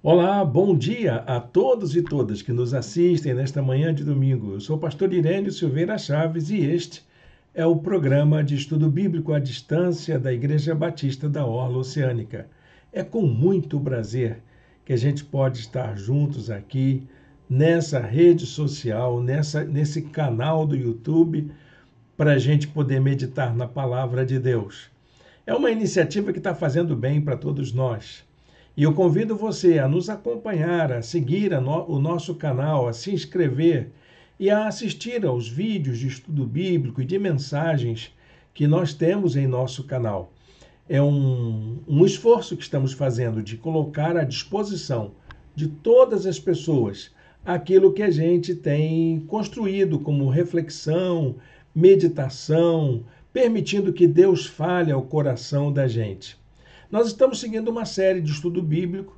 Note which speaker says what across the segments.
Speaker 1: Olá, bom dia a todos e todas que nos assistem nesta manhã de domingo. Eu sou o pastor Irênio Silveira Chaves e este é o programa de estudo bíblico à distância da Igreja Batista da Orla Oceânica. É com muito prazer que a gente pode estar juntos aqui nessa rede social, nesse canal do YouTube, para a gente poder meditar na palavra de Deus. É uma iniciativa que está fazendo bem para todos nós. E eu convido você a nos acompanhar, a seguir o nosso canal, a se inscrever e a assistir aos vídeos de estudo bíblico e de mensagens que nós temos em nosso canal. É um esforço que estamos fazendo de colocar à disposição de todas as pessoas aquilo que a gente tem construído como reflexão, meditação, permitindo que Deus fale ao coração da gente. Nós estamos seguindo uma série de estudo bíblico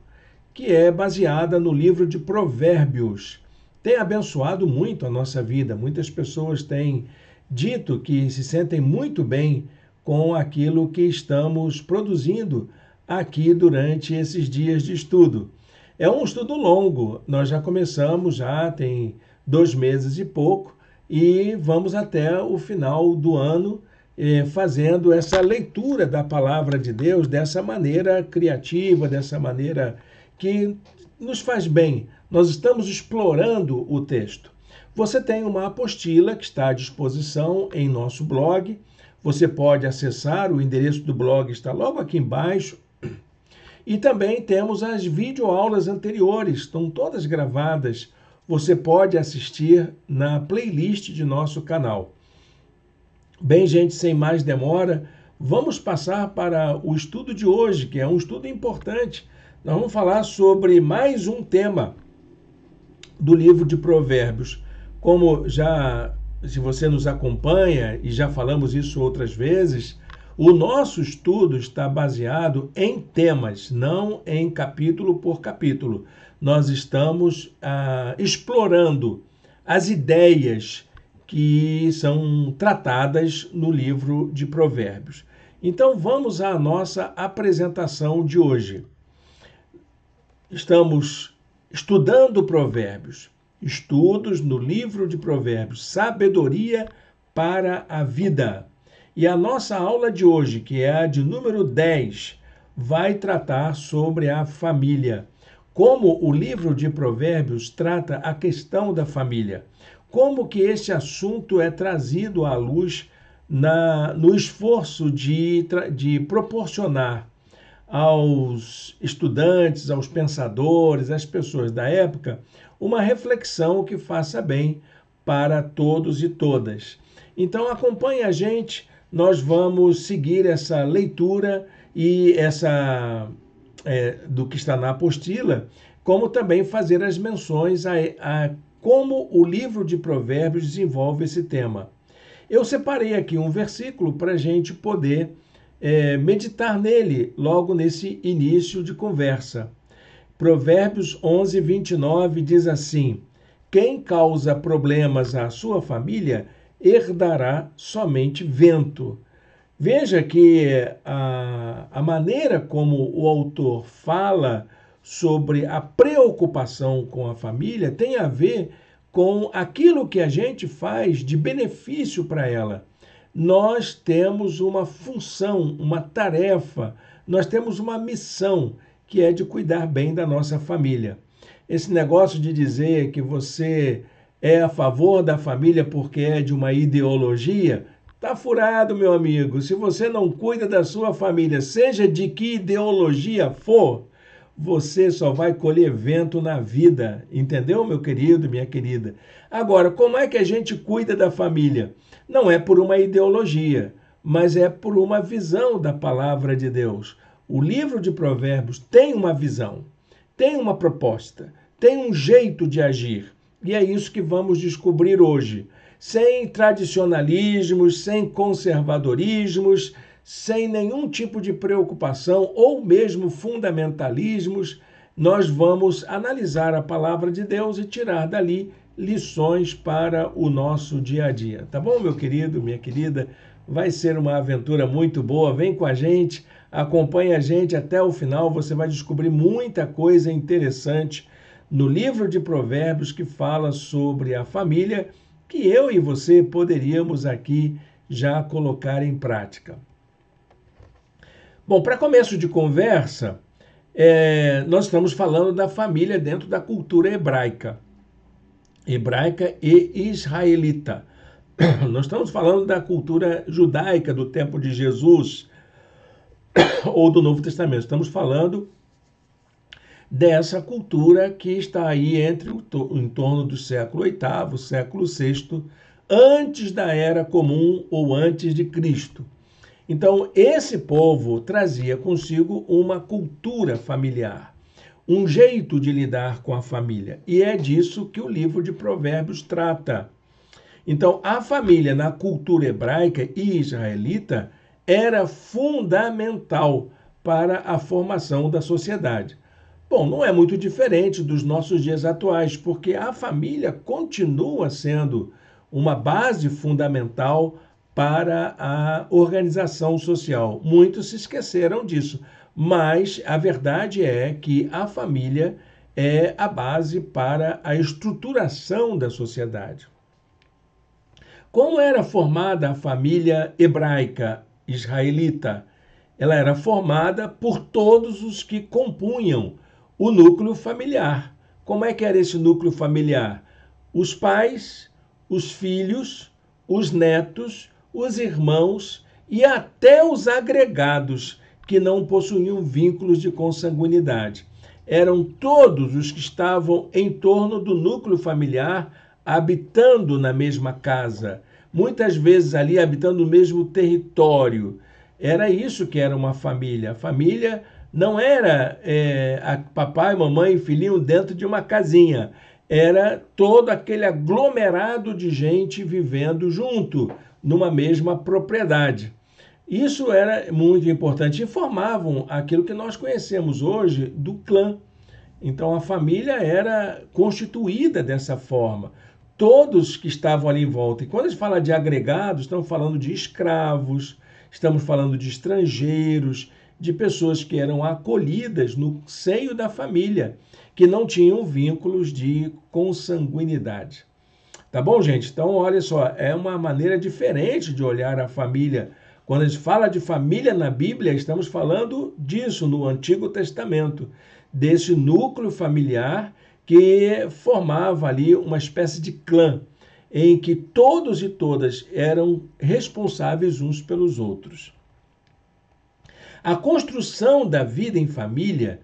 Speaker 1: que é baseada no livro de Provérbios. Tem abençoado muito a nossa vida. Muitas pessoas têm dito que se sentem muito bem com aquilo que estamos produzindo aqui durante esses dias de estudo. É um estudo longo, nós já começamos, já tem 2 meses e pouco, e vamos até o final do ano fazendo essa leitura da palavra de Deus dessa maneira criativa, dessa maneira que nos faz bem. Nós estamos explorando o texto. Você tem uma apostila que está à disposição em nosso blog. Você pode acessar, o endereço do blog está logo aqui embaixo. E também temos as videoaulas anteriores, estão todas gravadas. Você pode assistir na playlist de nosso canal. Bem, gente, sem mais demora, vamos passar para o estudo de hoje, que é um estudo importante. Nós vamos falar sobre mais um tema do livro de Provérbios. Como já, se você nos acompanha, e já falamos isso outras vezes, o nosso estudo está baseado em temas, não em capítulo por capítulo. Nós estamos explorando as ideias que são tratadas no livro de Provérbios. Então vamos à nossa apresentação de hoje. Estamos estudando Provérbios, estudos no livro de Provérbios, sabedoria para a vida. E a nossa aula de hoje, que é a de número 10, vai tratar sobre a família. Como o livro de Provérbios trata a questão da família. Como que esse assunto é trazido à luz no esforço de proporcionar aos estudantes, aos pensadores, às pessoas da época, uma reflexão que faça bem para todos e todas. Então acompanhe a gente, nós vamos seguir essa leitura e do que está na apostila, como também fazer as menções a como o livro de Provérbios desenvolve esse tema. Eu separei aqui um versículo para a gente poder meditar nele logo nesse início de conversa. Provérbios 11, 29 diz assim: quem causa problemas à sua família herdará somente vento. Veja que a maneira como o autor fala sobre a preocupação com a família tem a ver com aquilo que a gente faz de benefício para ela. Nós temos uma função, uma tarefa, nós temos uma missão, que é de cuidar bem da nossa família. Esse negócio de dizer que você é a favor da família porque é de uma ideologia, tá furado, meu amigo. Se você não cuida da sua família, seja de que ideologia for, você só vai colher vento na vida. Entendeu, meu querido, minha querida? Agora, como é que a gente cuida da família? Não é por uma ideologia, mas é por uma visão da palavra de Deus. O livro de Provérbios tem uma visão, tem uma proposta, tem um jeito de agir. E é isso que vamos descobrir hoje. Sem tradicionalismos, sem conservadorismos, sem nenhum tipo de preocupação ou mesmo fundamentalismos, nós vamos analisar a palavra de Deus e tirar dali lições para o nosso dia a dia. Tá bom, meu querido, minha querida? Vai ser uma aventura muito boa. Vem com a gente, Acompanhe a gente até o final, você vai descobrir muita coisa interessante no livro de Provérbios que fala sobre a família, que eu e você poderíamos aqui já colocar em prática. Bom, para começo de conversa, nós estamos falando da família dentro da cultura hebraica e israelita. Nós estamos falando da cultura judaica do tempo de Jesus ou do Novo Testamento. Estamos falando dessa cultura que está aí em torno do século VIII, século VI, antes da Era Comum ou antes de Cristo. Então, esse povo trazia consigo uma cultura familiar, um jeito de lidar com a família. E é disso que o livro de Provérbios trata. Então, a família na cultura hebraica e israelita era fundamental para a formação da sociedade. Bom, não é muito diferente dos nossos dias atuais, porque a família continua sendo uma base fundamental para a organização social. Muitos se esqueceram disso, mas a verdade é que a família é a base para a estruturação da sociedade. Como era formada a família hebraica israelita? Ela era formada por todos os que compunham o núcleo familiar. Como é que era esse núcleo familiar? Os pais, os filhos, os netos, os irmãos e até os agregados que não possuíam vínculos de consanguinidade. Eram todos os que estavam em torno do núcleo familiar, habitando na mesma casa, muitas vezes ali habitando no mesmo território. Era isso que era uma família. A família não era papai, mamãe e filhinho dentro de uma casinha. Era todo aquele aglomerado de gente vivendo junto, numa mesma propriedade. Isso era muito importante e formavam aquilo que nós conhecemos hoje do clã. Então a família era constituída dessa forma. Todos que estavam ali em volta. E quando a gente fala de agregados, estamos falando de escravos, estamos falando de estrangeiros, de pessoas que eram acolhidas no seio da família, que não tinham vínculos de consanguinidade. Tá bom, gente? Então, olha só, é uma maneira diferente de olhar a família. Quando a gente fala de família na Bíblia, estamos falando disso no Antigo Testamento, desse núcleo familiar que formava ali uma espécie de clã, em que todos e todas eram responsáveis uns pelos outros. A construção da vida em família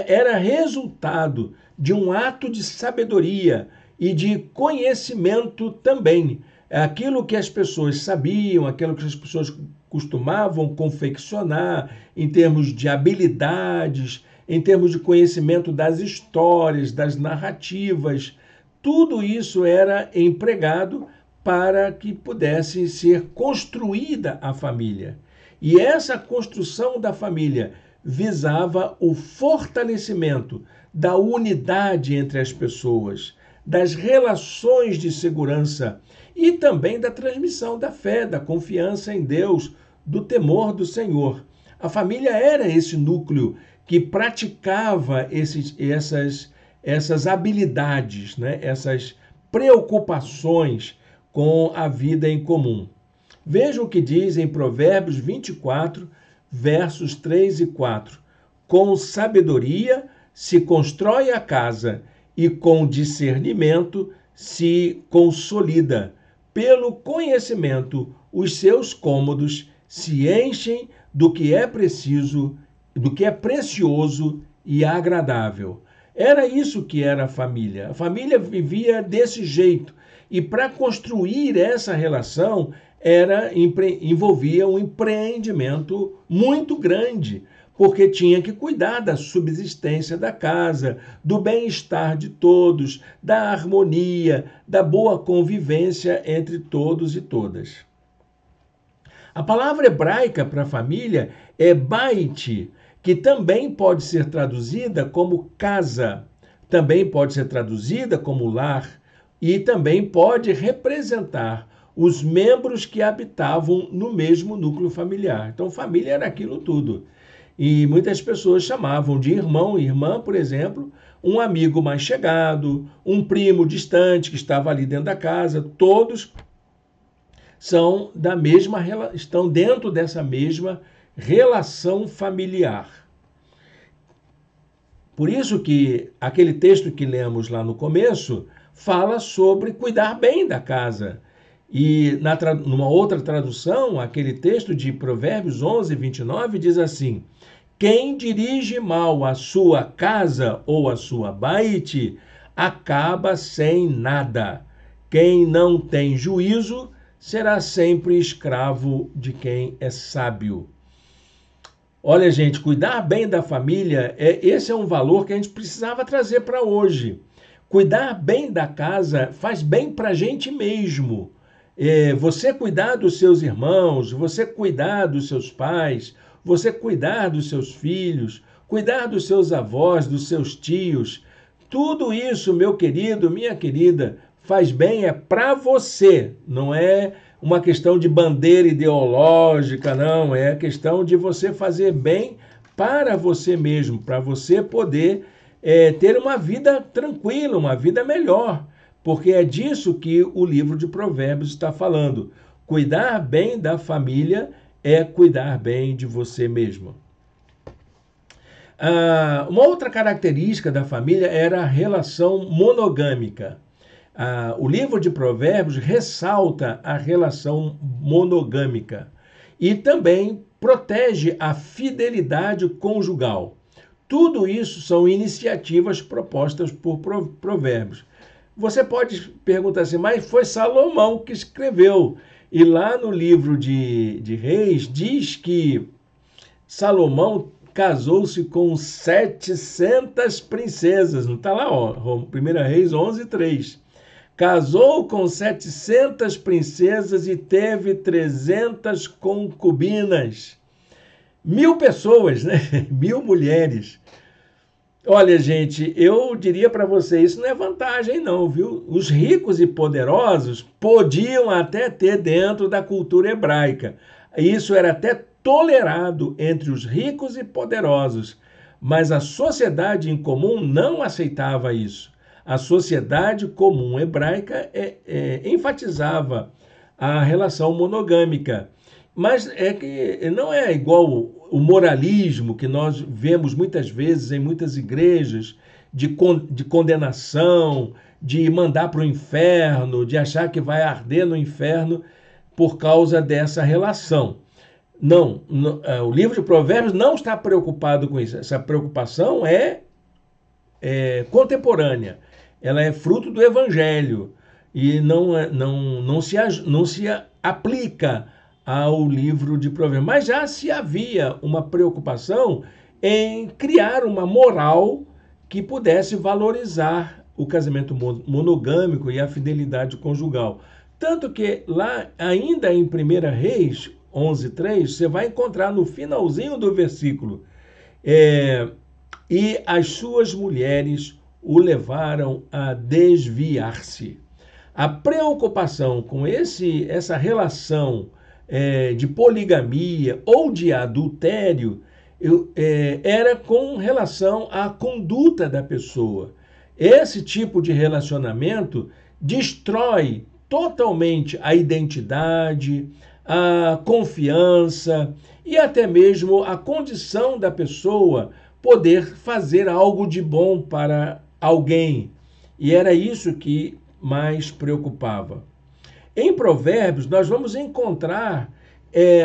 Speaker 1: era resultado de um ato de sabedoria e de conhecimento também. Aquilo que as pessoas sabiam, aquilo que as pessoas costumavam confeccionar em termos de habilidades, em termos de conhecimento das histórias, das narrativas, tudo isso era empregado para que pudesse ser construída a família. E essa construção da família visava o fortalecimento da unidade entre as pessoas, das relações de segurança e também da transmissão da fé, da confiança em Deus, do temor do Senhor. A família era esse núcleo que praticava essas habilidades, né? Essas preocupações com a vida em comum. Veja o que diz em Provérbios 24, versos 3 e 4. Com sabedoria se constrói a casa e com discernimento se consolida. Pelo conhecimento, os seus cômodos se enchem do que é preciso, do que é precioso e agradável. Era isso que era a família. A família vivia desse jeito. E para construir essa relação, envolvia um empreendimento muito grande, porque tinha que cuidar da subsistência da casa, do bem-estar de todos, da harmonia, da boa convivência entre todos e todas. A palavra hebraica para família é bait, que também pode ser traduzida como casa, também pode ser traduzida como lar e também pode representar os membros que habitavam no mesmo núcleo familiar. Então, família era aquilo tudo. E muitas pessoas chamavam de irmão e irmã, por exemplo, um amigo mais chegado, um primo distante que estava ali dentro da casa, todos estão dentro dessa mesma relação familiar. Por isso que aquele texto que lemos lá no começo fala sobre cuidar bem da casa. E numa outra tradução, aquele texto de Provérbios 11, 29 diz assim: quem dirige mal a sua casa ou a sua baite, acaba sem nada. Quem não tem juízo, será sempre escravo de quem é sábio. Olha, gente, cuidar bem da família, esse é um valor que a gente precisava trazer para hoje. Cuidar bem da casa faz bem para a gente mesmo. Você cuidar dos seus irmãos, você cuidar dos seus pais, você cuidar dos seus filhos, cuidar dos seus avós, dos seus tios, tudo isso, meu querido, minha querida, faz bem para você, não é uma questão de bandeira ideológica, não, é a questão de você fazer bem para você mesmo, para você poder ter uma vida tranquila, uma vida melhor, porque é disso que o livro de Provérbios está falando. Cuidar bem da família é cuidar bem de você mesmo. Uma outra característica da família era a relação monogâmica. O livro de Provérbios ressalta a relação monogâmica e também protege a fidelidade conjugal. Tudo isso são iniciativas propostas por Provérbios. Você pode perguntar assim, mas foi Salomão que escreveu. E lá no livro de Reis diz que Salomão casou-se com 700 princesas. Não está lá, ó, 1 Reis 11:3. Casou com 700 princesas e teve 300 concubinas. 1000 pessoas, né? 1000 mulheres. Olha, gente, eu diria para você, isso não é vantagem não, viu? Os ricos e poderosos podiam até ter dentro da cultura hebraica. Isso era até tolerado entre os ricos e poderosos, mas a sociedade em comum não aceitava isso. A sociedade comum hebraica enfatizava a relação monogâmica. Mas é que não é igual o moralismo que nós vemos muitas vezes em muitas igrejas, de condenação, de mandar para o inferno, de achar que vai arder no inferno por causa dessa relação. Não, o livro de Provérbios não está preocupado com isso. Essa preocupação é contemporânea. Ela é fruto do Evangelho e não se aplica ao livro de Provérbios. Mas já se havia uma preocupação em criar uma moral que pudesse valorizar o casamento monogâmico e a fidelidade conjugal. Tanto que lá, ainda em 1 Reis 11:3, você vai encontrar no finalzinho do versículo, e as suas mulheres o levaram a desviar-se. A preocupação com essa relação de poligamia ou de adultério era com relação à conduta da pessoa. Esse tipo de relacionamento destrói totalmente a identidade, a confiança e até mesmo a condição da pessoa poder fazer algo de bom para alguém. E era isso que mais preocupava. Em Provérbios, nós vamos encontrar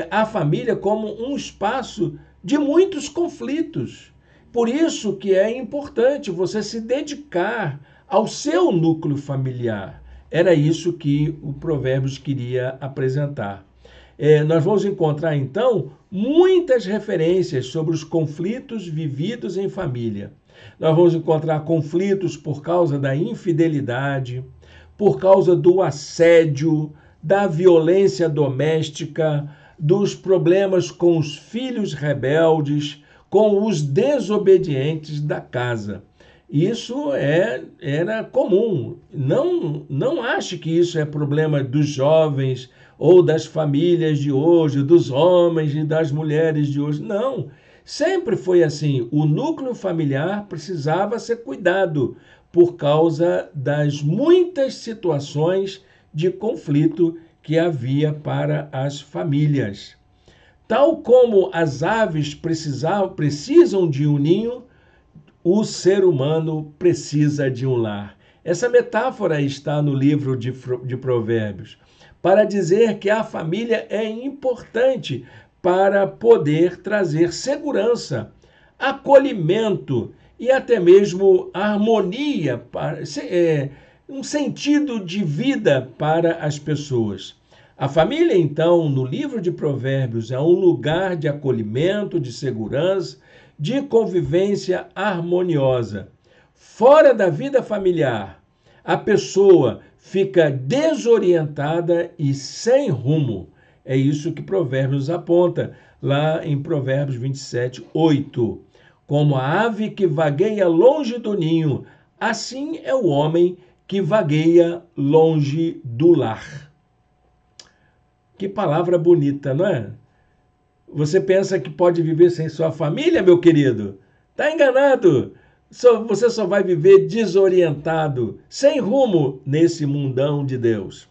Speaker 1: a família como um espaço de muitos conflitos. Por isso que é importante você se dedicar ao seu núcleo familiar. Era isso que o Provérbios queria apresentar. Nós vamos encontrar, então, muitas referências sobre os conflitos vividos em família. Nós vamos encontrar conflitos por causa da infidelidade, por causa do assédio, da violência doméstica, dos problemas com os filhos rebeldes, com os desobedientes da casa. Isso era comum. Não ache que isso é problema dos jovens ou das famílias de hoje, dos homens e das mulheres de hoje. Não. Sempre foi assim. O núcleo familiar precisava ser cuidado por causa das muitas situações de conflito que havia para as famílias. Tal como as aves precisam de um ninho, o ser humano precisa de um lar. Essa metáfora está no livro de Provérbios, para dizer que a família é importante para poder trazer segurança, acolhimento e até mesmo harmonia, um sentido de vida para as pessoas. A família, então, no livro de Provérbios, é um lugar de acolhimento, de segurança, de convivência harmoniosa. Fora da vida familiar, a pessoa fica desorientada e sem rumo. É isso que Provérbios aponta, lá em Provérbios 27, 8. Como a ave que vagueia longe do ninho, assim é o homem que vagueia longe do lar. Que palavra bonita, não é? Você pensa que pode viver sem sua família, meu querido? Está enganado. Você só vai viver desorientado, sem rumo nesse mundão de Deus.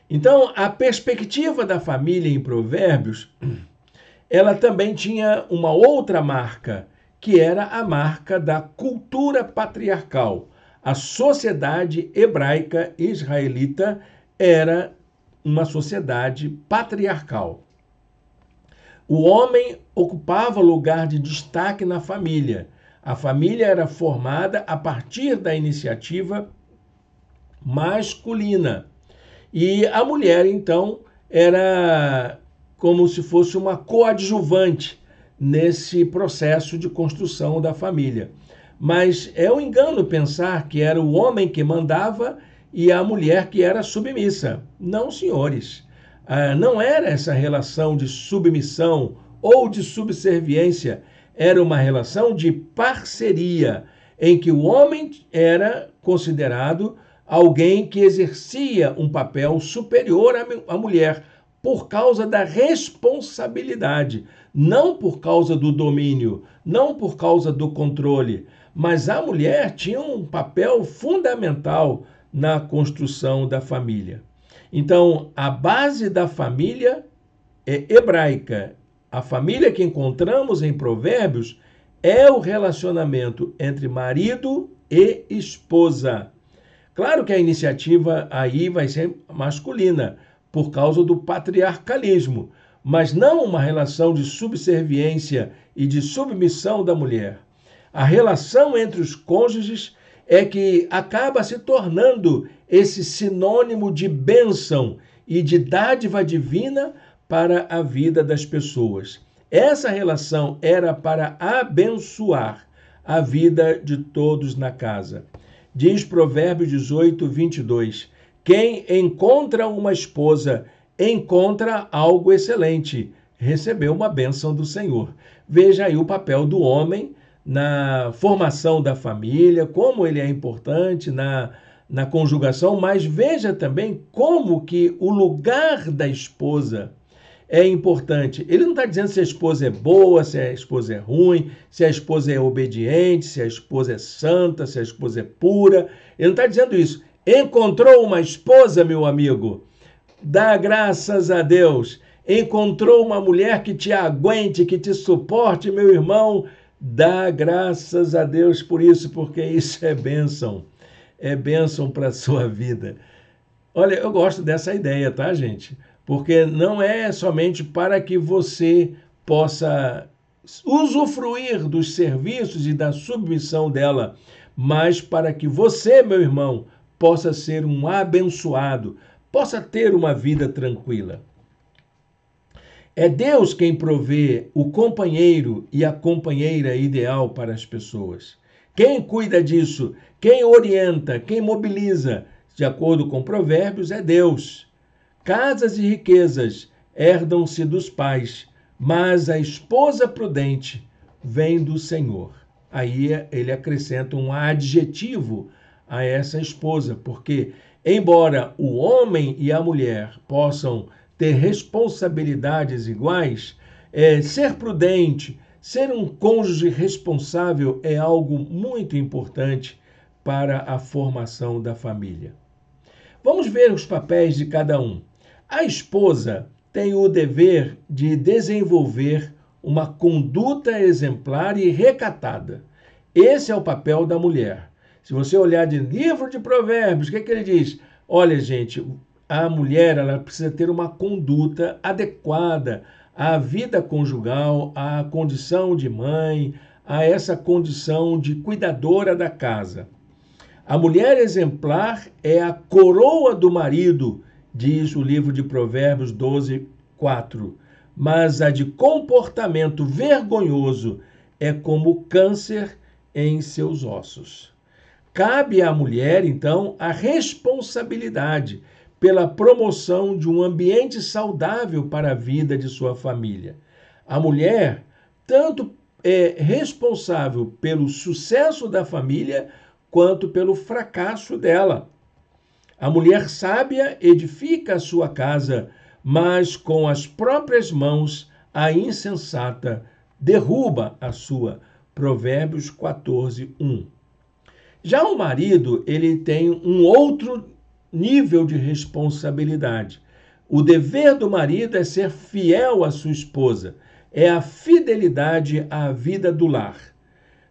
Speaker 1: Então, a perspectiva da família em Provérbios, ela também tinha uma outra marca, que era a marca da cultura patriarcal. A sociedade hebraica israelita era uma sociedade patriarcal. O homem ocupava lugar de destaque na família. A família era formada a partir da iniciativa masculina. E a mulher, então, era como se fosse uma coadjuvante nesse processo de construção da família. Mas é um engano pensar que era o homem que mandava e a mulher que era submissa. Não, senhores. Não era essa relação de submissão ou de subserviência. Era uma relação de parceria, em que o homem era considerado alguém que exercia um papel superior à mulher, por causa da responsabilidade, não por causa do domínio, não por causa do controle. Mas a mulher tinha um papel fundamental na construção da família. Então, a base da família é hebraica. A família que encontramos em Provérbios é o relacionamento entre marido e esposa. Claro que a iniciativa aí vai ser masculina, por causa do patriarcalismo, mas não uma relação de subserviência e de submissão da mulher. A relação entre os cônjuges é que acaba se tornando esse sinônimo de bênção e de dádiva divina para a vida das pessoas. Essa relação era para abençoar a vida de todos na casa. Diz Provérbios 18, 22, quem encontra uma esposa encontra algo excelente, recebeu uma bênção do Senhor. Veja aí o papel do homem na formação da família, como ele é importante na conjugação, mas veja também como que o lugar da esposa é importante. Ele não está dizendo se a esposa é boa, se a esposa é ruim, se a esposa é obediente, se a esposa é santa, se a esposa é pura. Ele não está dizendo isso. Encontrou uma esposa, meu amigo? Dá graças a Deus. Encontrou uma mulher que te aguente, que te suporte, meu irmão? Dá graças a Deus por isso, porque isso é bênção. É bênção para a sua vida. Olha, eu gosto dessa ideia, tá, gente? Porque não é somente para que você possa usufruir dos serviços e da submissão dela, mas para que você, meu irmão, possa ser um abençoado, possa ter uma vida tranquila. É Deus quem provê o companheiro e a companheira ideal para as pessoas. Quem cuida disso, quem orienta, quem mobiliza, de acordo com Provérbios, é Deus. Casas e riquezas herdam-se dos pais, mas a esposa prudente vem do Senhor. Aí ele acrescenta um adjetivo a essa esposa, porque, embora o homem e a mulher possam ter responsabilidades iguais, ser prudente, ser um cônjuge responsável é algo muito importante para a formação da família. Vamos ver os papéis de cada um. A esposa tem o dever de desenvolver uma conduta exemplar e recatada. Esse é o papel da mulher. Se você olhar de livro de Provérbios, o que ele diz? Olha, gente, a mulher ela precisa ter uma conduta adequada à vida conjugal, à condição de mãe, a essa condição de cuidadora da casa. A mulher exemplar é a coroa do marido, diz o livro de Provérbios 12, 4. Mas a de comportamento vergonhoso é como câncer em seus ossos. Cabe à mulher, então, a responsabilidade pela promoção de um ambiente saudável para a vida de sua família. A mulher tanto é responsável pelo sucesso da família, quanto pelo fracasso dela. A mulher sábia edifica a sua casa, mas com as próprias mãos a insensata derruba a sua. Provérbios 14, 1. Já o marido, ele tem um outro nível de responsabilidade. O dever do marido é ser fiel à sua esposa, é a fidelidade à vida do lar.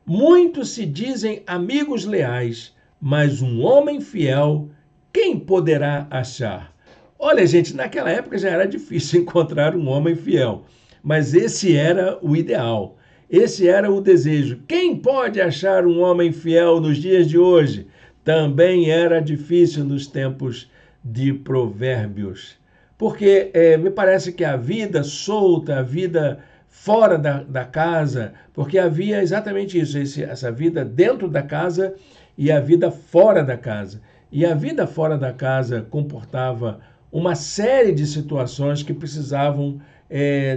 Speaker 1: Muitos se dizem amigos leais, mas um homem fiel, quem poderá achar? Olha, gente, naquela época já era difícil encontrar um homem fiel, mas esse era o ideal, esse era o desejo. Quem pode achar um homem fiel nos dias de hoje? Também era difícil nos tempos de Provérbios, porque me parece que a vida solta, a vida fora da casa, porque havia exatamente isso, essa vida dentro da casa e a vida fora da casa. E a vida fora da casa comportava uma série de situações que precisavam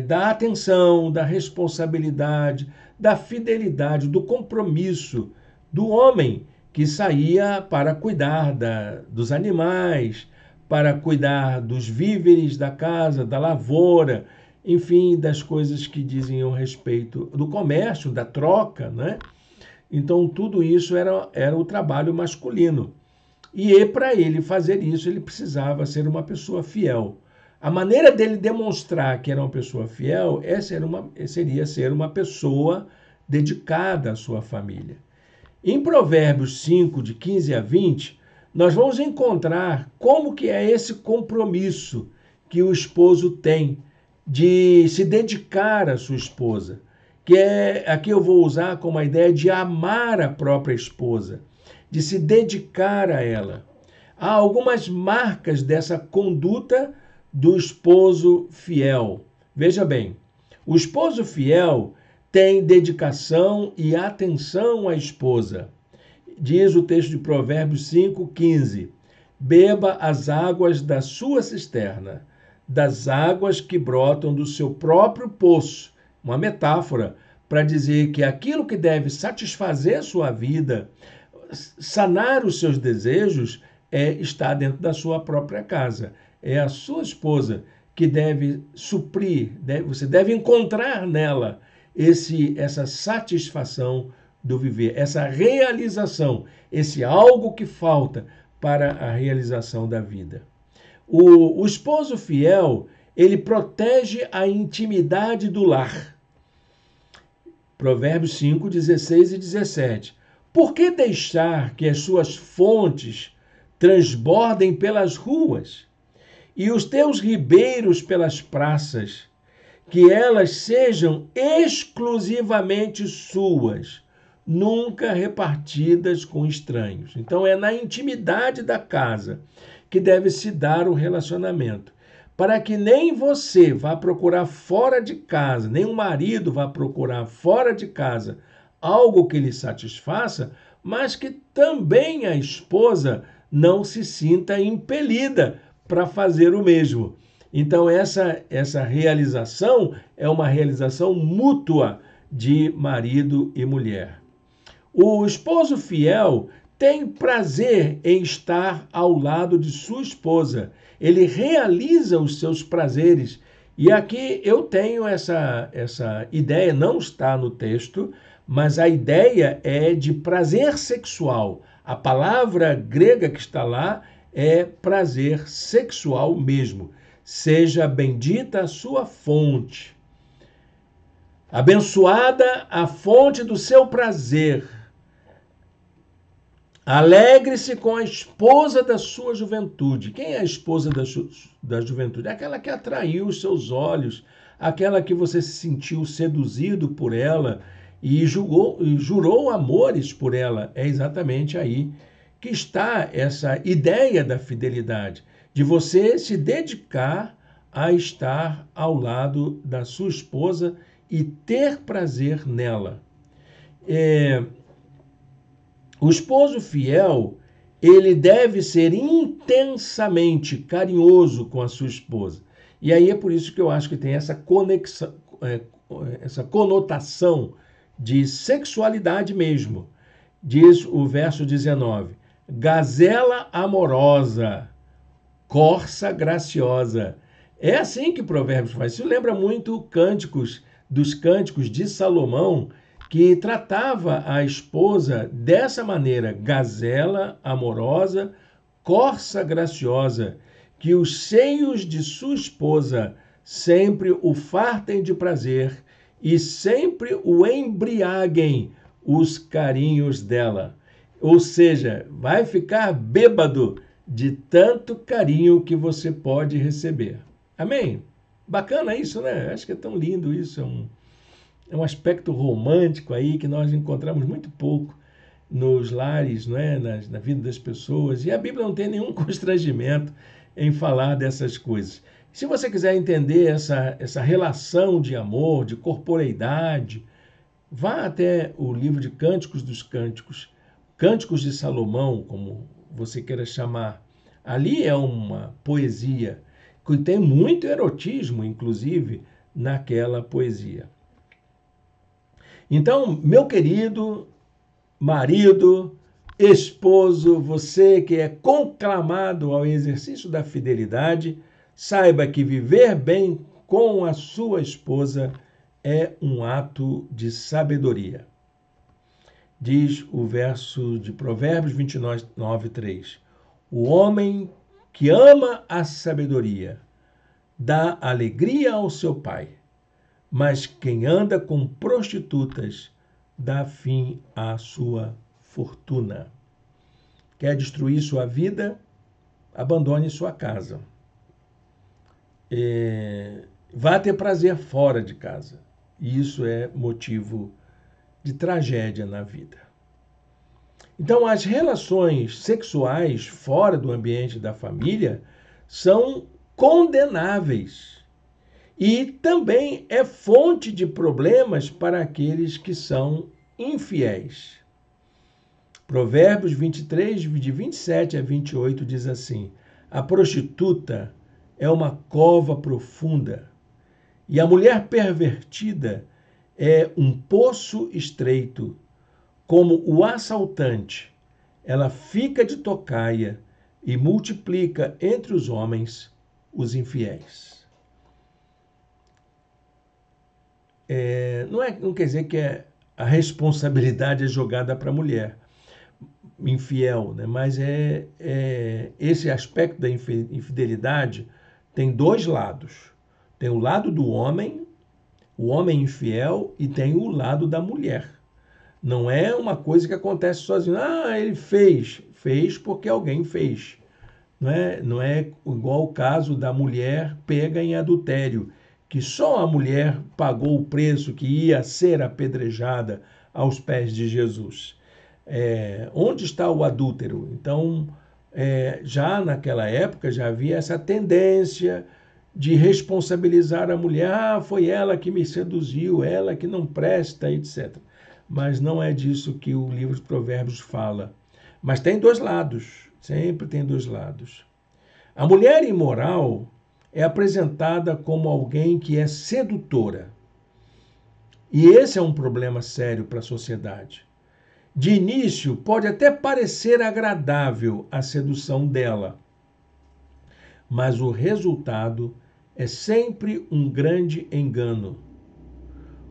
Speaker 1: da atenção, da responsabilidade, da fidelidade, do compromisso do homem que saía para cuidar dos animais, para cuidar dos víveres da casa, da lavoura, enfim, das coisas que dizem a respeito do comércio, da troca, né? Então, tudo isso era o trabalho masculino. E para ele fazer isso, ele precisava ser uma pessoa fiel. A maneira dele demonstrar que era uma pessoa fiel seria ser uma pessoa dedicada à sua família. Em Provérbios 5, de 15 a 20, nós vamos encontrar como que é esse compromisso que o esposo tem de se dedicar à sua esposa, que aqui eu vou usar como a ideia de amar a própria esposa, de se dedicar a ela. Há algumas marcas dessa conduta do esposo fiel. Veja bem, o esposo fiel tem dedicação e atenção à esposa. Diz o texto de Provérbios 5:15: beba as águas da sua cisterna, das águas que brotam do seu próprio poço. Uma metáfora para dizer que aquilo que deve satisfazer sua vida, sanar os seus desejos, está dentro da sua própria casa. É a sua esposa que deve suprir, você deve encontrar nela essa satisfação do viver, essa realização, esse algo que falta para a realização da vida. O esposo fiel, ele protege a intimidade do lar. Provérbios 5, 16 e 17. Por que deixar que as suas fontes transbordem pelas ruas e os teus ribeiros pelas praças? Que elas sejam exclusivamente suas, nunca repartidas com estranhos. Então é na intimidade da casa que deve se dar o relacionamento, para que nem você vá procurar fora de casa, nem o marido vá procurar fora de casa algo que lhe satisfaça, mas que também a esposa não se sinta impelida para fazer o mesmo. Então essa realização é uma realização mútua de marido e mulher. O esposo fiel tem prazer em estar ao lado de sua esposa. Ele realiza os seus prazeres. E aqui eu tenho essa ideia, não está no texto, mas a ideia é de prazer sexual. A palavra grega que está lá é prazer sexual mesmo. Seja bendita a sua fonte. Abençoada a fonte do seu prazer. Alegre-se com a esposa da sua juventude. Quem é a esposa da juventude? Aquela que atraiu os seus olhos, aquela que você se sentiu seduzido por ela e jurou amores por ela. É exatamente aí que está essa ideia da fidelidade, de você se dedicar a estar ao lado da sua esposa e ter prazer nela. O esposo fiel, ele deve ser intensamente carinhoso com a sua esposa. E aí é por isso que eu acho que tem essa conexão, essa conotação de sexualidade mesmo. Diz o verso 19: gazela amorosa, corça graciosa. É assim que Provérbios faz. Isso lembra muito dos cânticos de Salomão, que tratava a esposa dessa maneira: gazela amorosa, corça graciosa, que os seios de sua esposa sempre o fartem de prazer e sempre o embriaguem os carinhos dela. Ou seja, vai ficar bêbado de tanto carinho que você pode receber. Amém? Bacana isso, né? Acho que é tão lindo isso. É um aspecto romântico aí que nós encontramos muito pouco nos lares, não é? na vida das pessoas. E a Bíblia não tem nenhum constrangimento em falar dessas coisas. Se você quiser entender essa relação de amor, de corporeidade, vá até o livro de Cânticos dos Cânticos, Cânticos de Salomão, como você queira chamar. Ali é uma poesia que tem muito erotismo, inclusive, naquela poesia. Então, meu querido marido, esposo, você que é conclamado ao exercício da fidelidade, saiba que viver bem com a sua esposa é um ato de sabedoria. Diz o verso de Provérbios 29, 3. O homem que ama a sabedoria dá alegria ao seu pai, mas quem anda com prostitutas dá fim à sua fortuna. Quer destruir sua vida? Abandone sua casa. Vá ter prazer fora de casa. E isso é motivo de tragédia na vida. Então, as relações sexuais fora do ambiente da família são condenáveis. E também é fonte de problemas para aqueles que são infiéis. Provérbios 23, de 27 a 28, diz assim: a prostituta é uma cova profunda, e a mulher pervertida é um poço estreito. Como o assaltante, ela fica de tocaia e multiplica entre os homens os infiéis. Não quer dizer que a responsabilidade é jogada para a mulher infiel, né? Mas esse aspecto da infidelidade tem dois lados. Tem o lado do homem, o homem infiel, e tem o lado da mulher. Não é uma coisa que acontece sozinho. Ele fez porque alguém fez. Não é igual o caso da mulher pega em adultério, que só a mulher pagou o preço que ia ser apedrejada aos pés de Jesus. Onde está o adúltero? Então, já naquela época, já havia essa tendência de responsabilizar a mulher. Foi ela que me seduziu, ela que não presta, etc. Mas não é disso que o livro de Provérbios fala. Mas tem dois lados, sempre tem dois lados. A mulher imoral é apresentada como alguém que é sedutora. E esse é um problema sério para a sociedade. De início, pode até parecer agradável a sedução dela, mas o resultado é sempre um grande engano.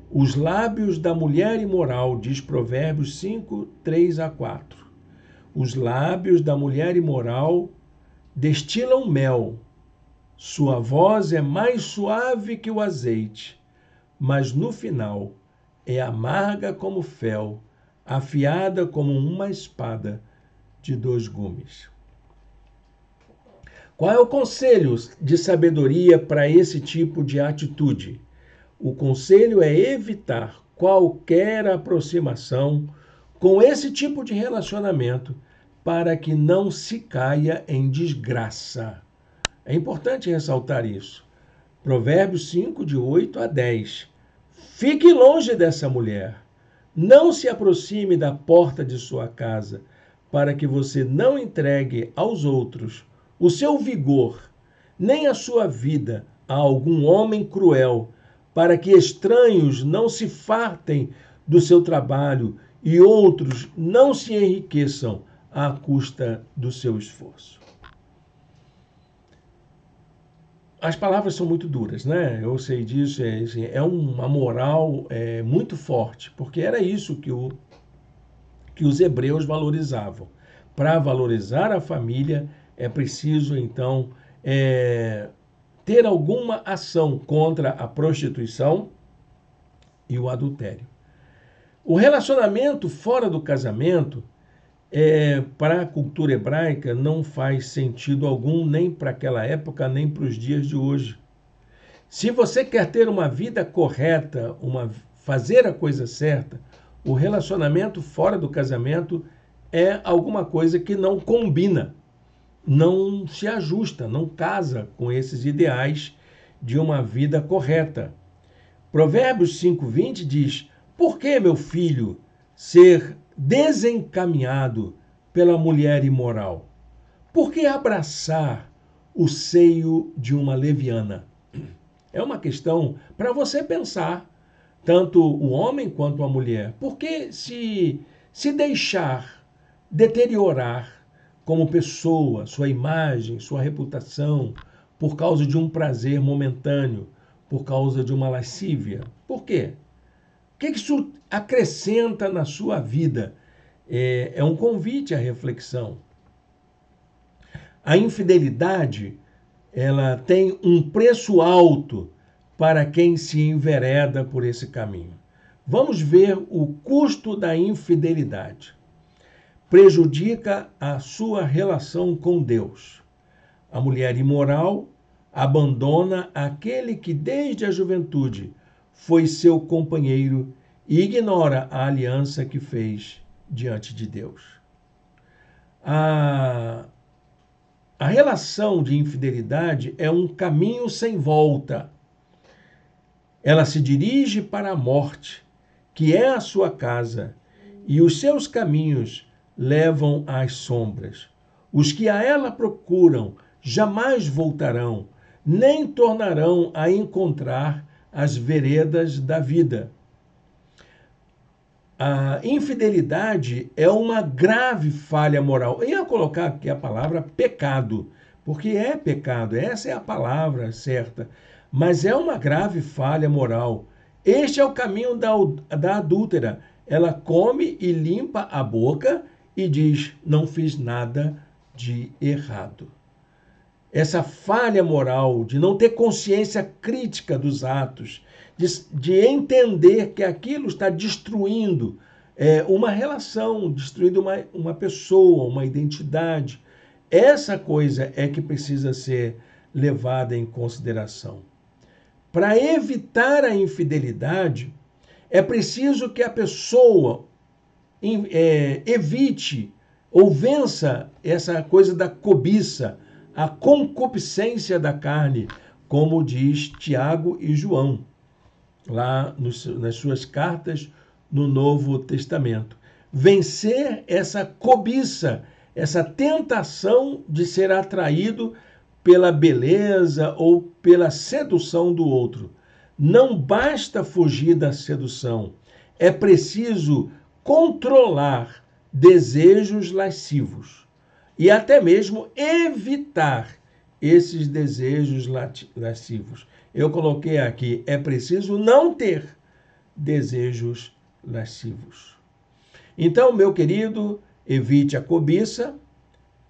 Speaker 1: Os lábios da mulher imoral, diz Provérbios 5, 3 a 4. Os lábios da mulher imoral destilam mel. Sua voz é mais suave que o azeite, mas no final é amarga como fel, afiada como uma espada de 2 gumes. Qual é o conselho de sabedoria para esse tipo de atitude? O conselho é evitar qualquer aproximação com esse tipo de relacionamento para que não se caia em desgraça. É importante ressaltar isso. Provérbios 5, de 8 a 10. Fique longe dessa mulher. Não se aproxime da porta de sua casa, para que você não entregue aos outros o seu vigor, nem a sua vida a algum homem cruel, para que estranhos não se fartem do seu trabalho e outros não se enriqueçam à custa do seu esforço. As palavras são muito duras, né? Eu sei disso, é uma moral muito forte, porque era isso que os hebreus valorizavam. Para valorizar a família, é preciso, então, ter alguma ação contra a prostituição e o adultério. O relacionamento fora do casamento, para a cultura hebraica, não faz sentido algum, nem para aquela época, nem para os dias de hoje. Se você quer ter uma vida correta, fazer a coisa certa, o relacionamento fora do casamento é alguma coisa que não combina, não se ajusta, não casa com esses ideais de uma vida correta. Provérbios 5:20 diz: por que, meu filho, ser desencaminhado pela mulher imoral? Por que abraçar o seio de uma leviana? É uma questão para você pensar, tanto o homem quanto a mulher. Por que se deixar deteriorar como pessoa, sua imagem, sua reputação, por causa de um prazer momentâneo, por causa de uma lascívia? Por quê? O que isso acrescenta na sua vida? É um convite à reflexão. A infidelidade, ela tem um preço alto para quem se envereda por esse caminho. Vamos ver o custo da infidelidade. Prejudica a sua relação com Deus. A mulher imoral abandona aquele que desde a juventude foi seu companheiro e ignora a aliança que fez diante de Deus. A relação de infidelidade é um caminho sem volta. Ela se dirige para a morte, que é a sua casa, e os seus caminhos levam às sombras. Os que a ela procuram jamais voltarão, nem tornarão a encontrar as veredas da vida. A infidelidade é uma grave falha moral. Eu ia colocar aqui a palavra pecado, porque é pecado, essa é a palavra certa, mas é uma grave falha moral. Este é o caminho da adúltera. Ela come e limpa a boca e diz: não fiz nada de errado. Essa falha moral de não ter consciência crítica dos atos, de entender que aquilo está destruindo uma relação, destruindo uma pessoa, uma identidade. Essa coisa é que precisa ser levada em consideração. Para evitar a infidelidade, é preciso que a pessoa evite ou vença essa coisa da cobiça, a concupiscência da carne, como diz Tiago e João, lá nas suas cartas no Novo Testamento. Vencer essa cobiça, essa tentação de ser atraído pela beleza ou pela sedução do outro. Não basta fugir da sedução, é preciso controlar desejos lascivos e até mesmo evitar esses desejos lascivos. Eu coloquei aqui, é preciso não ter desejos lascivos. Então, meu querido, evite a cobiça.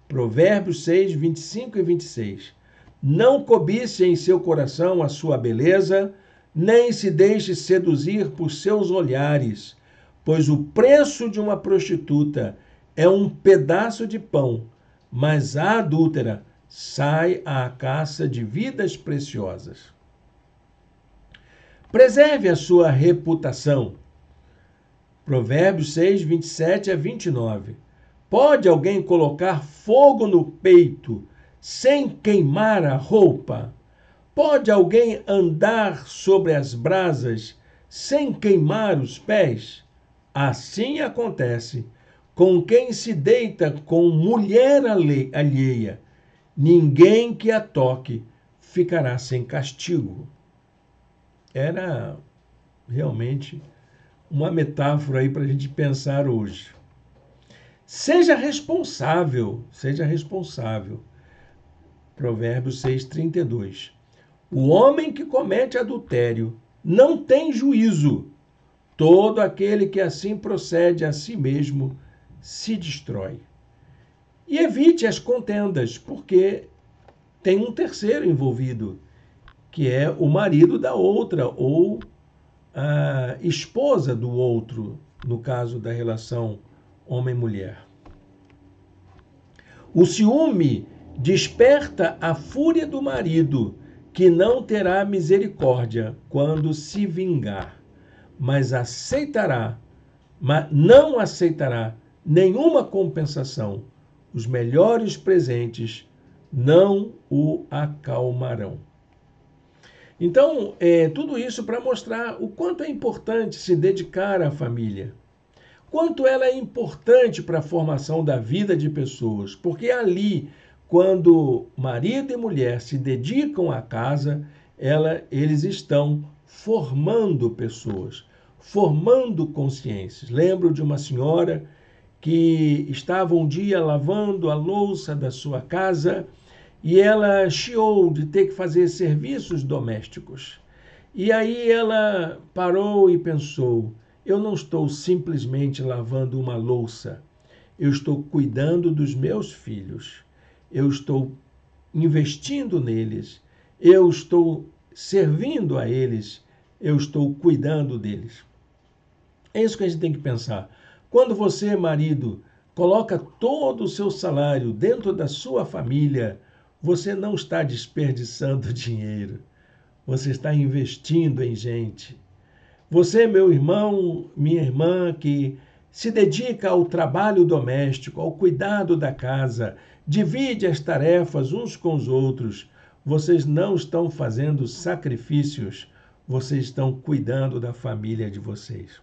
Speaker 1: Provérbios 6, 25 e 26. Não cobice em seu coração a sua beleza, nem se deixe seduzir por seus olhares, pois o preço de uma prostituta é um pedaço de pão, mas a adúltera sai à caça de vidas preciosas. Preserve a sua reputação. Provérbios 6, 27 a 29. Pode alguém colocar fogo no peito sem queimar a roupa? Pode alguém andar sobre as brasas sem queimar os pés? Assim acontece com quem se deita com mulher alheia. Ninguém que a toque ficará sem castigo. Era realmente uma metáfora aí para a gente pensar hoje. Seja responsável, seja responsável. Provérbios 6:32. O homem que comete adultério não tem juízo. Todo aquele que assim procede a si mesmo se destrói. E evite as contendas, porque tem um terceiro envolvido, que é o marido da outra ou a esposa do outro, no caso da relação homem-mulher. O ciúme desperta a fúria do marido, que não terá misericórdia quando se vingar, mas não aceitará nenhuma compensação. Os melhores presentes não o acalmarão. Então, tudo isso para mostrar o quanto é importante se dedicar à família. Quanto ela é importante para a formação da vida de pessoas. Porque ali, quando marido e mulher se dedicam à casa, eles estão formando pessoas, formando consciências. Lembro de uma senhora que estava um dia lavando a louça da sua casa e ela chiou de ter que fazer serviços domésticos. E aí ela parou e pensou: eu não estou simplesmente lavando uma louça, eu estou cuidando dos meus filhos, eu estou investindo neles, eu estou servindo a eles, eu estou cuidando deles. É isso que a gente tem que pensar. Quando você, marido, coloca todo o seu salário dentro da sua família, você não está desperdiçando dinheiro, você está investindo em gente. Você, meu irmão, minha irmã, que se dedica ao trabalho doméstico, ao cuidado da casa, divide as tarefas uns com os outros, vocês não estão fazendo sacrifícios, vocês estão cuidando da família de vocês.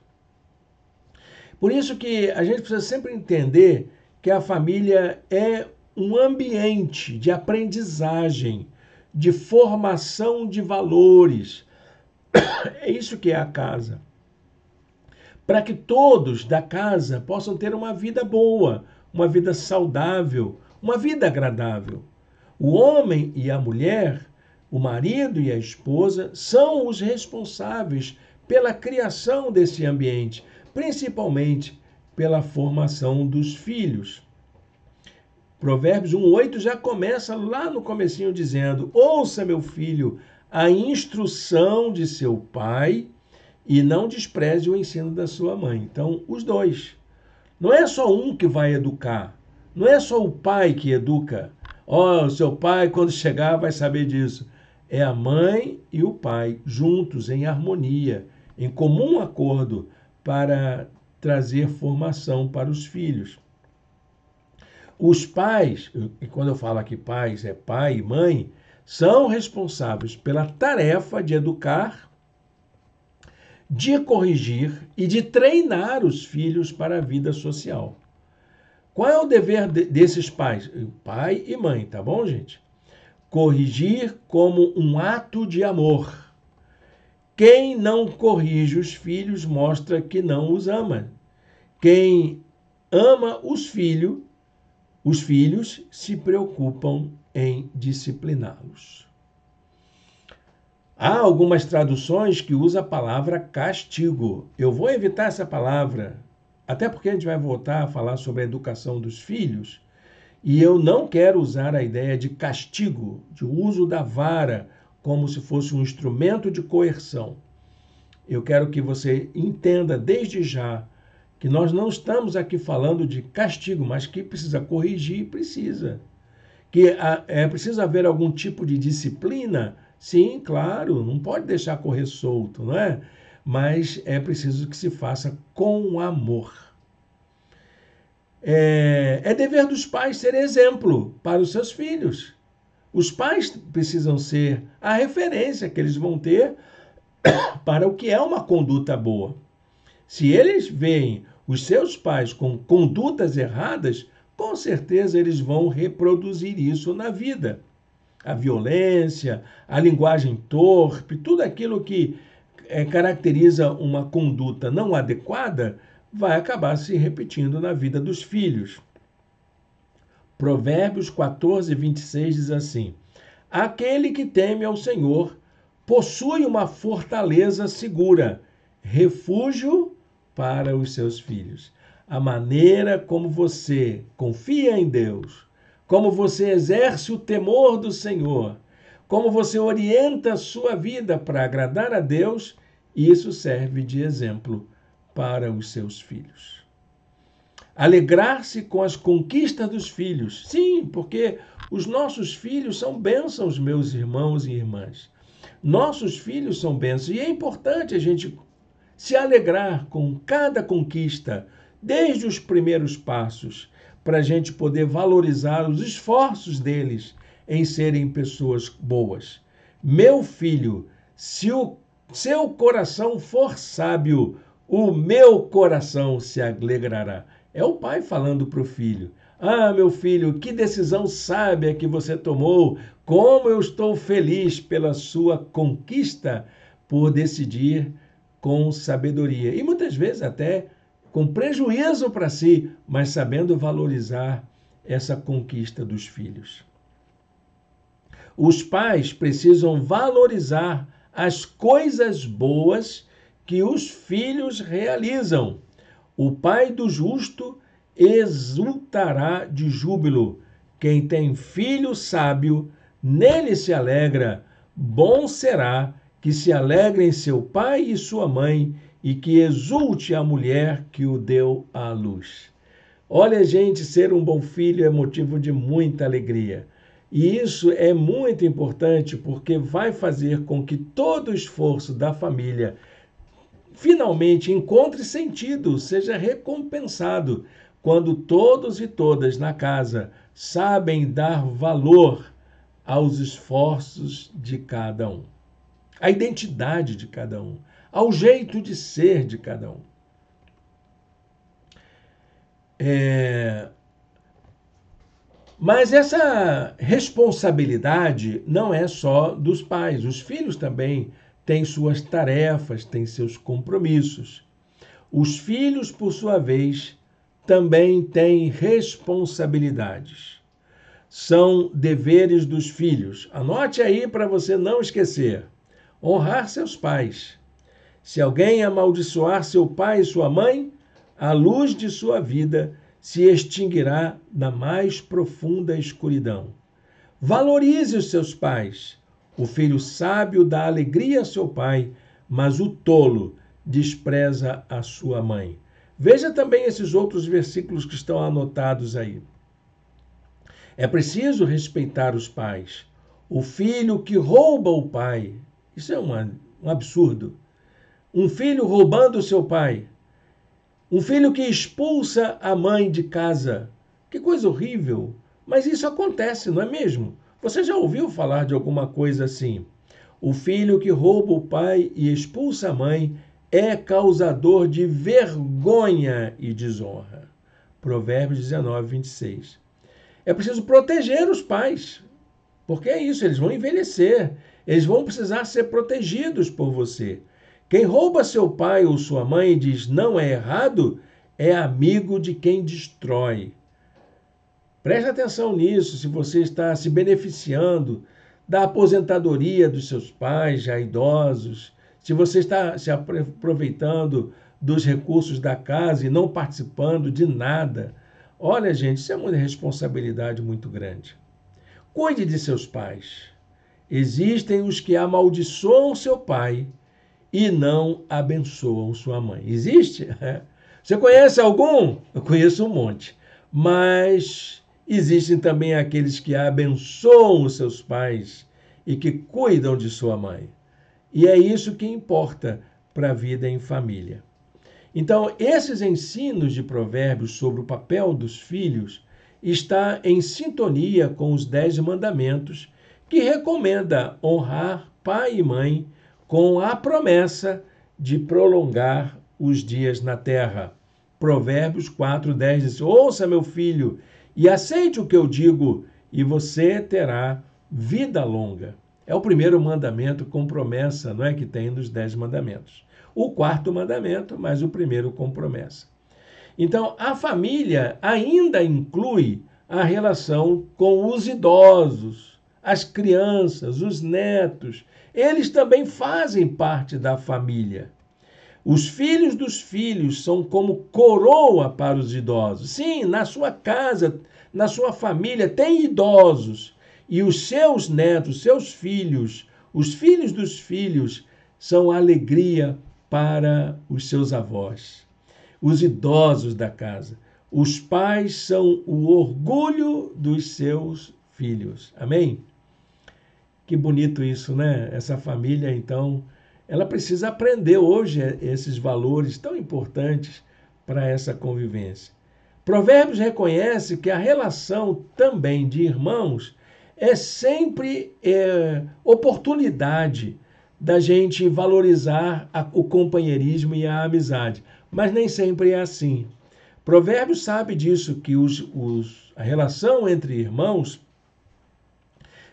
Speaker 1: Por isso que a gente precisa sempre entender que a família é um ambiente de aprendizagem, de formação de valores. É isso que é a casa. Para que todos da casa possam ter uma vida boa, uma vida saudável, uma vida agradável. O homem e a mulher, o marido e a esposa, são os responsáveis pela criação desse ambiente, principalmente pela formação dos filhos. Provérbios 1:8 já começa lá no comecinho dizendo: ouça, meu filho, a instrução de seu pai e não despreze o ensino da sua mãe. Então, os dois. Não é só um que vai educar. Não é só o pai que educa. O seu pai, quando chegar, vai saber disso. É a mãe e o pai juntos, em harmonia, em comum acordo, para trazer formação para os filhos. Os pais, e quando eu falo aqui pais, é pai e mãe, são responsáveis pela tarefa de educar, de corrigir e de treinar os filhos para a vida social. Qual é o dever desses pais? Pai e mãe, tá bom, gente? Corrigir como um ato de amor. Quem não corrige os filhos mostra que não os ama. Quem ama os filhos se preocupam em discipliná-los. Há algumas traduções que usam a palavra castigo. Eu vou evitar essa palavra, até porque a gente vai voltar a falar sobre a educação dos filhos, e eu não quero usar a ideia de castigo, de uso da vara, como se fosse um instrumento de coerção. Eu quero que você entenda desde já que nós não estamos aqui falando de castigo, mas que precisa corrigir, precisa. Que é preciso haver algum tipo de disciplina. Sim, claro, não pode deixar correr solto, não é? Mas é preciso que se faça com amor. É dever dos pais ser exemplo para os seus filhos. Os pais precisam ser a referência que eles vão ter para o que é uma conduta boa. Se eles veem os seus pais com condutas erradas, com certeza eles vão reproduzir isso na vida. A violência, a linguagem torpe, tudo aquilo que caracteriza uma conduta não adequada, vai acabar se repetindo na vida dos filhos. Provérbios 14, 26 diz assim: aquele que teme ao Senhor possui uma fortaleza segura, refúgio para os seus filhos. A maneira como você confia em Deus, como você exerce o temor do Senhor, como você orienta a sua vida para agradar a Deus, isso serve de exemplo para os seus filhos. Alegrar-se com as conquistas dos filhos. Sim, porque os nossos filhos são bênçãos, meus irmãos e irmãs. Nossos filhos são bênçãos e é importante a gente se alegrar com cada conquista, desde os primeiros passos, para a gente poder valorizar os esforços deles em serem pessoas boas. Meu filho, se o seu coração for sábio, o meu coração se alegrará. É o pai falando para o filho. Ah, meu filho, que decisão sábia que você tomou. Como eu estou feliz pela sua conquista por decidir com sabedoria. E muitas vezes até com prejuízo para si, mas sabendo valorizar essa conquista dos filhos. Os pais precisam valorizar as coisas boas que os filhos realizam. O pai do justo exultará de júbilo. Quem tem filho sábio, nele se alegra. Bom será que se alegrem seu pai e sua mãe, e que exulte a mulher que o deu à luz. Olha, gente, ser um bom filho é motivo de muita alegria. E isso é muito importante porque vai fazer com que todo o esforço da família finalmente encontre sentido, seja recompensado, quando todos e todas na casa sabem dar valor aos esforços de cada um, à identidade de cada um, ao jeito de ser de cada um. Mas essa responsabilidade não é só dos pais, os filhos também têm suas tarefas, têm seus compromissos. Os filhos, por sua vez, também têm responsabilidades. São deveres dos filhos. Anote aí para você não esquecer. Honrar seus pais. Se alguém amaldiçoar seu pai e sua mãe, a luz de sua vida se extinguirá na mais profunda escuridão. Valorize os seus pais. O filho sábio dá alegria a seu pai, mas o tolo despreza a sua mãe. Veja também esses outros versículos que estão anotados aí. É preciso respeitar os pais. O filho que rouba o pai, isso é um absurdo. Um filho roubando o seu pai. Um filho que expulsa a mãe de casa. Que coisa horrível. Mas isso acontece, não é mesmo? Você já ouviu falar de alguma coisa assim? O filho que rouba o pai e expulsa a mãe é causador de vergonha e desonra. Provérbios 19, 26. É preciso proteger os pais, porque é isso, eles vão envelhecer, eles vão precisar ser protegidos por você. Quem rouba seu pai ou sua mãe e diz não é errado, é amigo de quem destrói. Preste atenção nisso, se você está se beneficiando da aposentadoria dos seus pais já idosos, se você está se aproveitando dos recursos da casa e não participando de nada. Olha, gente, isso é uma responsabilidade muito grande. Cuide de seus pais. Existem os que amaldiçoam seu pai e não abençoam sua mãe. Existe? Você conhece algum? Eu conheço um monte. Mas existem também aqueles que abençoam os seus pais e que cuidam de sua mãe. E é isso que importa para a vida em família. Então, esses ensinos de Provérbios sobre o papel dos filhos está em sintonia com os 10 mandamentos, que recomenda honrar pai e mãe com a promessa de prolongar os dias na terra. Provérbios 4:10 diz: ouça, meu filho, e aceite o que eu digo, e você terá vida longa. É o primeiro mandamento com promessa, não é, que tem nos 10 mandamentos. O quarto mandamento, mas o primeiro com promessa. Então, a família ainda inclui a relação com os idosos, as crianças, os netos. Eles também fazem parte da família. Os filhos dos filhos são como coroa para os idosos. Sim, na sua casa, na sua família, tem idosos. E os seus netos, seus filhos, os filhos dos filhos, são alegria para os seus avós. Os idosos da casa. Os pais são o orgulho dos seus filhos. Amém? Que bonito isso, né? Essa família, então, ela precisa aprender hoje esses valores tão importantes para essa convivência. Provérbios reconhece que a relação também de irmãos é sempre oportunidade da gente valorizar o companheirismo e a amizade, mas nem sempre é assim. Provérbios sabe disso, que a relação entre irmãos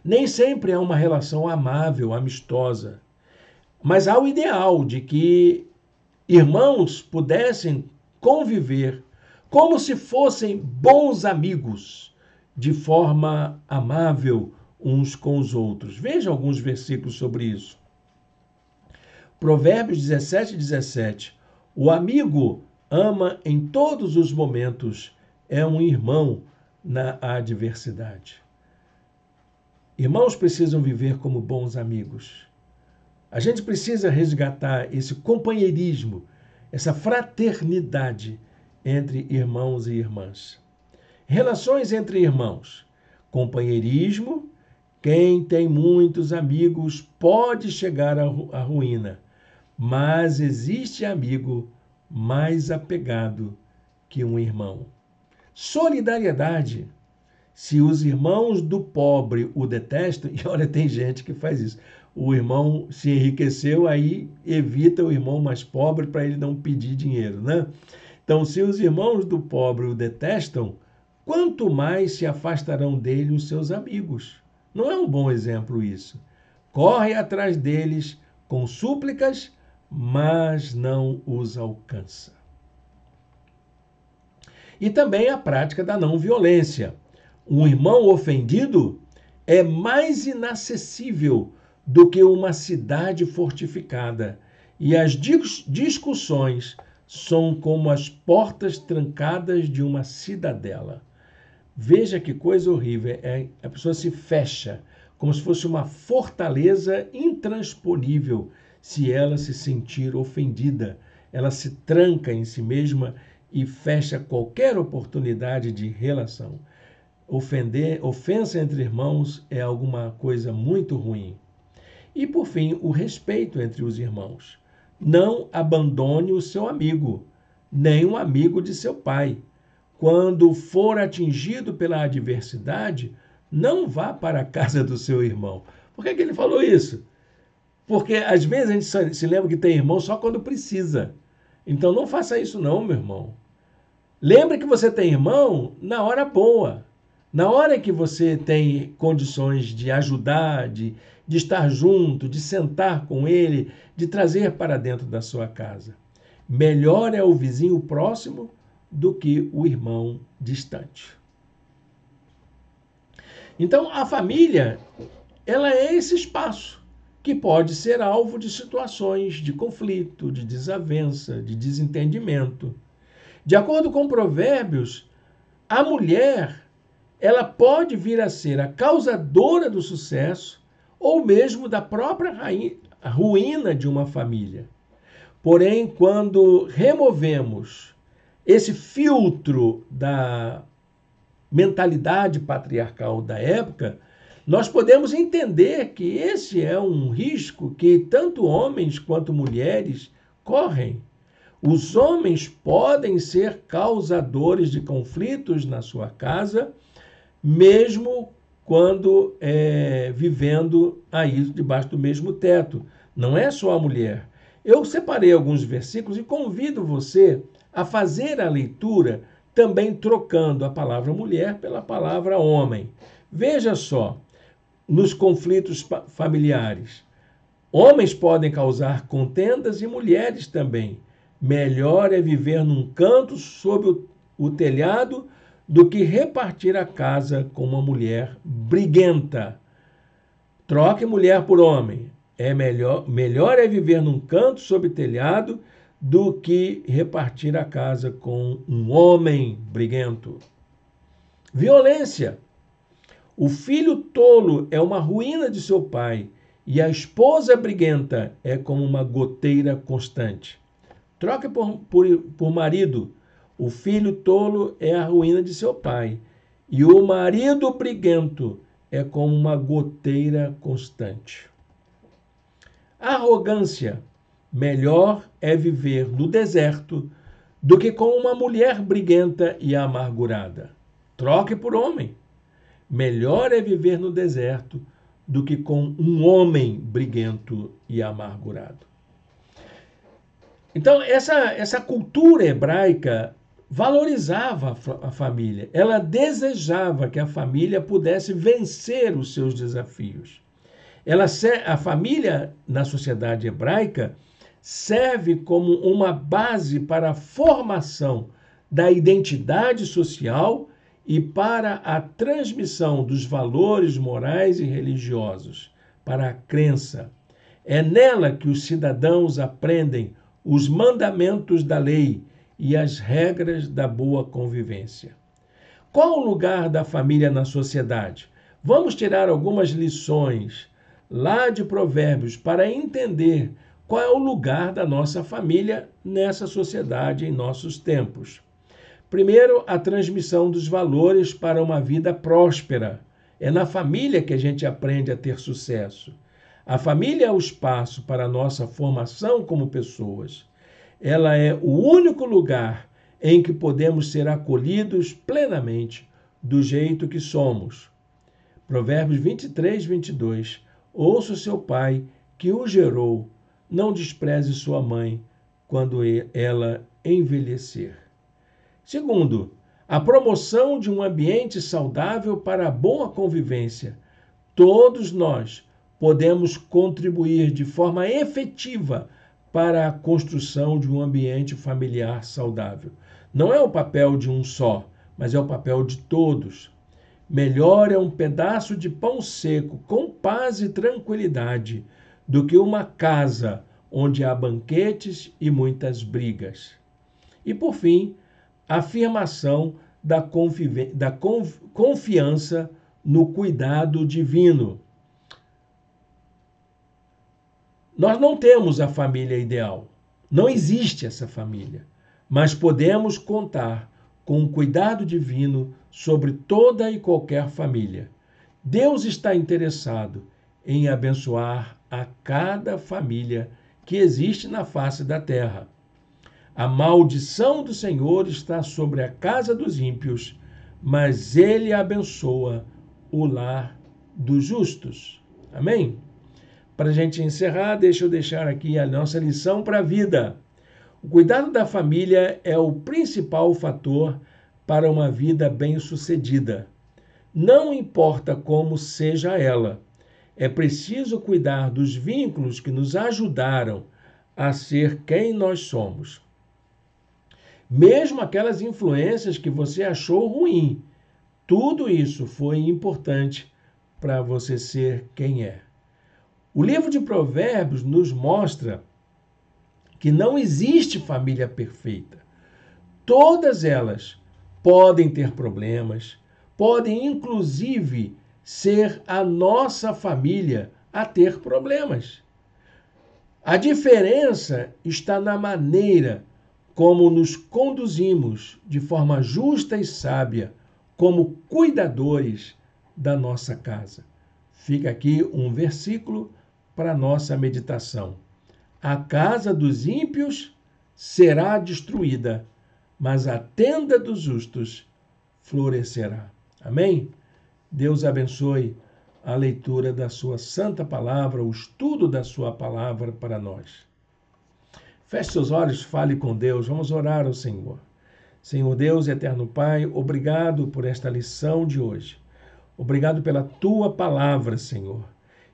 Speaker 1: nem sempre é uma relação amável, amistosa. Mas há o ideal de que irmãos pudessem conviver como se fossem bons amigos, de forma amável uns com os outros. Veja alguns versículos sobre isso. Provérbios 17:17. O amigo ama em todos os momentos, é um irmão na adversidade. Irmãos precisam viver como bons amigos. A gente precisa resgatar esse companheirismo, essa fraternidade entre irmãos e irmãs. Relações entre irmãos. Companheirismo. Quem tem muitos amigos pode chegar à ruína, mas existe amigo mais apegado que um irmão. Solidariedade. Se os irmãos do pobre o detestam, e olha, tem gente que faz isso. O irmão se enriqueceu, aí evita o irmão mais pobre para ele não pedir dinheiro, né? Então, se os irmãos do pobre o detestam, quanto mais se afastarão dele os seus amigos. Não é um bom exemplo isso. Corre atrás deles com súplicas, mas não os alcança. E também a prática da não violência. Um irmão ofendido é mais inacessível do que uma cidade fortificada, e as discussões são como as portas trancadas de uma cidadela. Veja que coisa horrível, a pessoa se fecha, como se fosse uma fortaleza intransponível. Se ela se sentir ofendida, ela se tranca em si mesma e fecha qualquer oportunidade de relação. Ofensa entre irmãos é alguma coisa muito ruim. E, por fim, o respeito entre os irmãos. Não abandone o seu amigo, nem o amigo de seu pai. Quando for atingido pela adversidade, não vá para a casa do seu irmão. Por que ele falou isso? Porque, às vezes, a gente se lembra que tem irmão só quando precisa. Então, não faça isso não, meu irmão. Lembre que você tem irmão na hora boa. Na hora que você tem condições de ajudar, de estar junto, de sentar com ele, de trazer para dentro da sua casa. Melhor é o vizinho próximo do que o irmão distante. Então, a família, ela é esse espaço que pode ser alvo de situações de conflito, de desavença, de desentendimento. De acordo com Provérbios, a mulher, ela pode vir a ser a causadora do sucesso ou mesmo da própria ruína de uma família. Porém, quando removemos esse filtro da mentalidade patriarcal da época, nós podemos entender que esse é um risco que tanto homens quanto mulheres correm. Os homens podem ser causadores de conflitos na sua casa, mesmo quando vivendo aí debaixo do mesmo teto. Não é só a mulher. Eu separei alguns versículos e convido você a fazer a leitura também trocando a palavra mulher pela palavra homem. Veja só, nos conflitos familiares, homens podem causar contendas e mulheres também. Melhor é viver num canto sob o telhado do que repartir a casa com uma mulher briguenta. Troque mulher por homem. Melhor é viver num canto sob telhado do que repartir a casa com um homem briguento. Violência. O filho tolo é uma ruína de seu pai, e a esposa briguenta é como uma goteira constante. Troque por marido. O filho tolo é a ruína de seu pai, e o marido briguento é como uma goteira constante. Arrogância. Melhor é viver no deserto do que com uma mulher briguenta e amargurada. Troque por homem. Melhor é viver no deserto do que com um homem briguento e amargurado. Então, essa cultura hebraica valorizava a família. Ela desejava que a família pudesse vencer os seus desafios. A família, na sociedade hebraica, serve como uma base para a formação da identidade social e para a transmissão dos valores morais e religiosos, para a crença. É nela que os cidadãos aprendem os mandamentos da lei e as regras da boa convivência. Qual o lugar da família na sociedade? Vamos tirar algumas lições lá de Provérbios para entender qual é o lugar da nossa família nessa sociedade em nossos tempos. Primeiro, a transmissão dos valores para uma vida próspera. É na família que a gente aprende a ter sucesso. A família é o espaço para a nossa formação como pessoas. Ela é o único lugar em que podemos ser acolhidos plenamente do jeito que somos. Provérbios 23, 22. Ouça o seu pai que o gerou. Não despreze sua mãe quando ela envelhecer. Segundo, a promoção de um ambiente saudável para a boa convivência. Todos nós podemos contribuir de forma efetiva para a construção de um ambiente familiar saudável. Não é o papel de um só, mas é o papel de todos. Melhor é um pedaço de pão seco com paz e tranquilidade do que uma casa onde há banquetes e muitas brigas. E, por fim, a afirmação da confiança no cuidado divino. Nós não temos a família ideal, não existe essa família, mas podemos contar com o cuidado divino sobre toda e qualquer família. Deus está interessado em abençoar a cada família que existe na face da terra. A maldição do Senhor está sobre a casa dos ímpios, mas ele abençoa o lar dos justos. Amém? Para a gente encerrar, deixa eu deixar aqui a nossa lição para a vida. O cuidado da família é o principal fator para uma vida bem-sucedida. Não importa como seja ela, é preciso cuidar dos vínculos que nos ajudaram a ser quem nós somos. mesmo aquelas influências que você achou ruim. Tudo isso foi importante para você ser quem é. O livro de Provérbios nos mostra que não existe família perfeita. Todas elas podem ter problemas, podem inclusive ser a nossa família a ter problemas. A diferença está na maneira como nos conduzimos de forma justa e sábia, como cuidadores da nossa casa. Fica aqui um versículo para nossa meditação. A casa dos ímpios será destruída, mas a tenda dos justos florescerá. Amém? Deus abençoe a leitura da sua santa palavra, o estudo da sua palavra para nós. Feche seus olhos, fale com Deus, vamos orar ao Senhor. Senhor Deus, eterno Pai, obrigado por esta lição de hoje. Obrigado pela tua palavra, Senhor.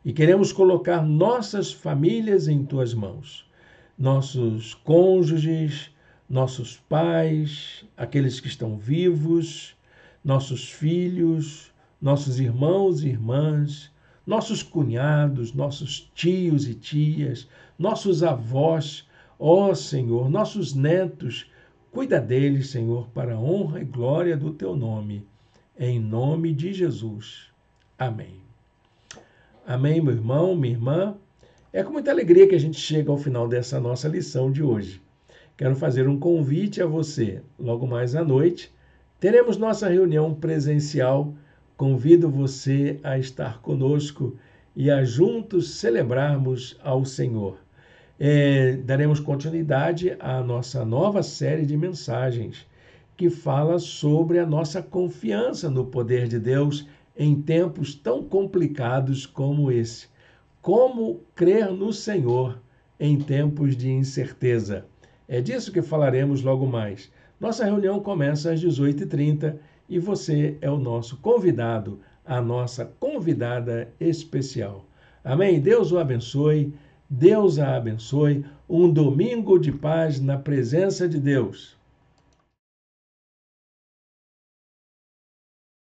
Speaker 1: E queremos colocar nossas famílias em tuas mãos. Nossos cônjuges, nossos pais, aqueles que estão vivos, nossos filhos, nossos irmãos e irmãs, nossos cunhados, nossos tios e tias, nossos avós, ó Senhor, nossos netos, cuida deles, Senhor, para a honra e glória do teu nome. Em nome de Jesus. Amém. Amém, meu irmão, minha irmã. É com muita alegria que a gente chega ao final dessa nossa lição de hoje. Quero fazer um convite a você. Logo mais à noite, teremos nossa reunião presencial. Convido você a estar conosco e a juntos celebrarmos ao Senhor. Daremos continuidade à nossa nova série de mensagens que fala sobre a nossa confiança no poder de Deus em tempos tão complicados como esse. Como crer no Senhor em tempos de incerteza. É disso que falaremos logo mais. Nossa reunião começa às 18h30 e você é o nosso convidado, a nossa convidada especial. Amém? Deus o abençoe, Deus a abençoe. Um domingo de paz na presença de Deus.